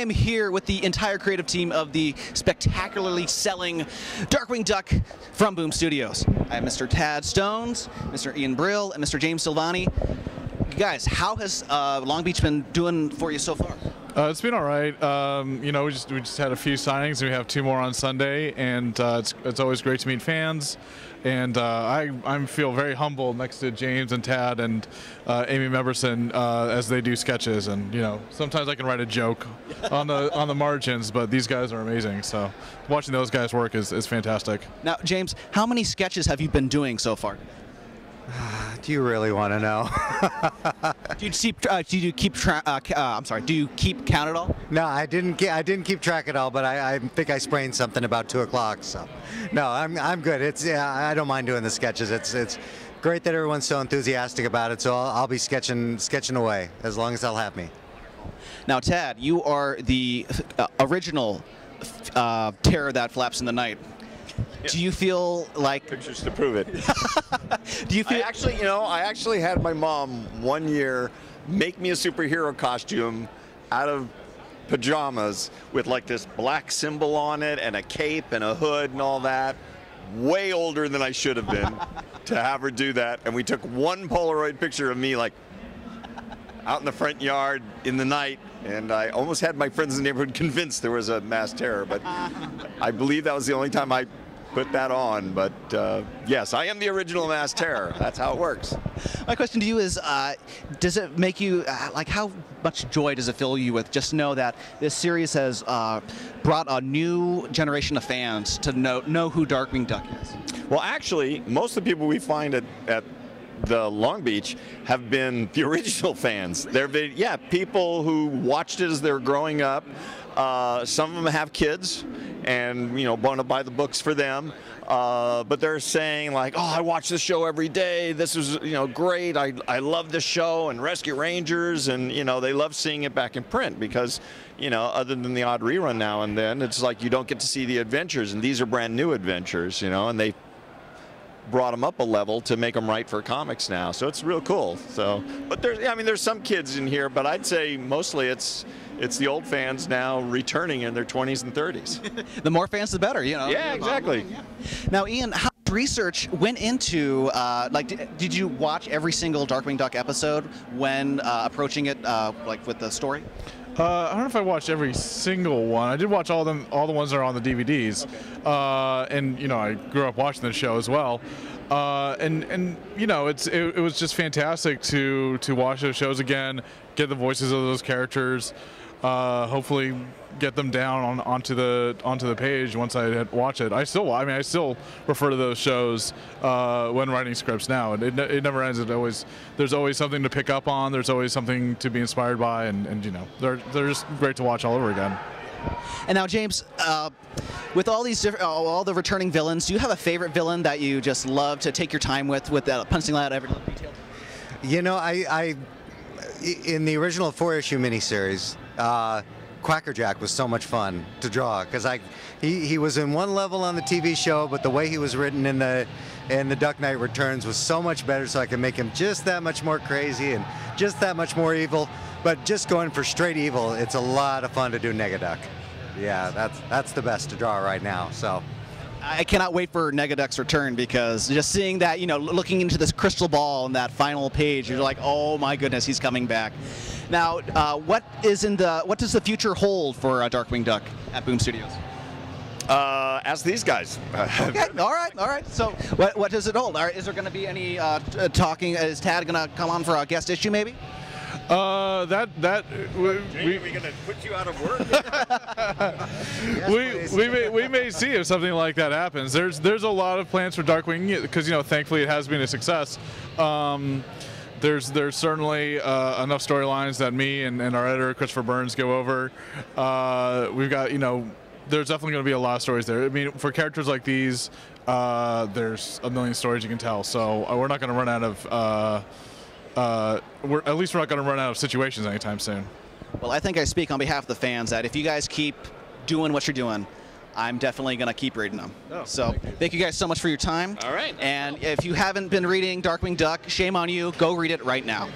am here with the entire creative team of the spectacularly selling Darkwing Duck from Boom Studios. I have Mr. Tad Stones, Mr. Ian Brill, and Mr. James Silvani. Guys, how has Long Beach been doing for you so far? It's been all right. You know, we just had a few signings, and we have 2 more on Sunday, and it's always great to meet fans. And I feel very humbled next to James and Tad and Amy Meberson as they do sketches. And you know, sometimes I can write a joke on the margins, but these guys are amazing. So watching those guys work is fantastic. Now, James, how many sketches have you been doing so far? Do you really want to know? Do you keep count at all? No, I didn't keep track at all, but I think I sprained something about 2 o'clock. So, no, I'm good. I don't mind doing the sketches. It's great that everyone's so enthusiastic about it. So I'll be sketching away as long as they'll have me. Now, Tad, you are the original terror that flaps in the night. Yeah. Do you feel like pictures to prove it? Do you feel? I actually had my mom one year make me a superhero costume out of pajamas with like this black symbol on it and a cape and a hood and all that. Way older than I should have been to have her do that. And we took one Polaroid picture of me like out in the front yard in the night. And I almost had my friends in the neighborhood convinced there was a mass terror, but I believe that was the only time I put that on. But yes, I am the original mass terror. That's how it works. My question to you is, does it make you, like, how much joy does it fill you with just to know that this series has brought a new generation of fans to know who Darkwing Duck is? Well, actually, most of the people we find at the Long Beach have been the original fans. They're people who watched it as they were growing up. Some of them have kids and want to buy the books for them. But they're saying like, oh, I watch this show every day. This is great. I love this show and Rescue Rangers, and they love seeing it back in print because other than the odd rerun now and then, it's like you don't get to see the adventures, and these are brand new adventures, and they brought them up a level to make them right for comics now, so it's real cool. So, but there's some kids in here, but I'd say mostly it's the old fans now returning in their 20s and 30s. The more fans, the better, Yeah, exactly. Now, Ian, how much research went into did you watch every single Darkwing Duck episode when approaching it, like with the story? I don't know if I watched every single one. I did watch all the ones that are on the DVDs, okay. And I grew up watching the show as well. And it was just fantastic to watch those shows again, get the voices of those characters, hopefully get them down onto the page once I watch it. I still refer to those shows when writing scripts now. It never ends. There's always something to pick up on. There's always something to be inspired by, and they're just great to watch all over again. And now, James, with all these all the returning villains, do you have a favorite villain that you just love to take your time with punching out every little detail? I in the original 4-issue miniseries, Quackerjack was so much fun to draw because he was in one level on the TV show, but the way he was written in the Duck Knight Returns was so much better, so I could make him just that much more crazy and just that much more evil. But just going for straight evil, it's a lot of fun to do Negaduck. Yeah, that's the best to draw right now. So I cannot wait for Negaduck's return, because just seeing that, looking into this crystal ball in that final page, you're like, oh my goodness, he's coming back. Now, what does the future hold for Darkwing Duck at Boom Studios? Ask these guys. Okay, all right. So, what does it hold? Is there going to be any talking? Is Tad going to come on for a guest issue, maybe? Jamie, are we going to put you out of work? we may see if something like that happens. There's a lot of plans for Darkwing because thankfully it has been a success. There's certainly enough storylines that me and our editor Christopher Burns go over. We've got there's definitely going to be a lot of stories there. I mean, for characters like these, there's a million stories you can tell. So we're not going to run out of. We're not going to run out of situations anytime soon. Well, I think I speak on behalf of the fans that if you guys keep doing what you're doing, I'm definitely going to keep reading them. Oh, so thank you guys so much for your time. All right. And if you haven't been reading Darkwing Duck, shame on you. Go read it right now.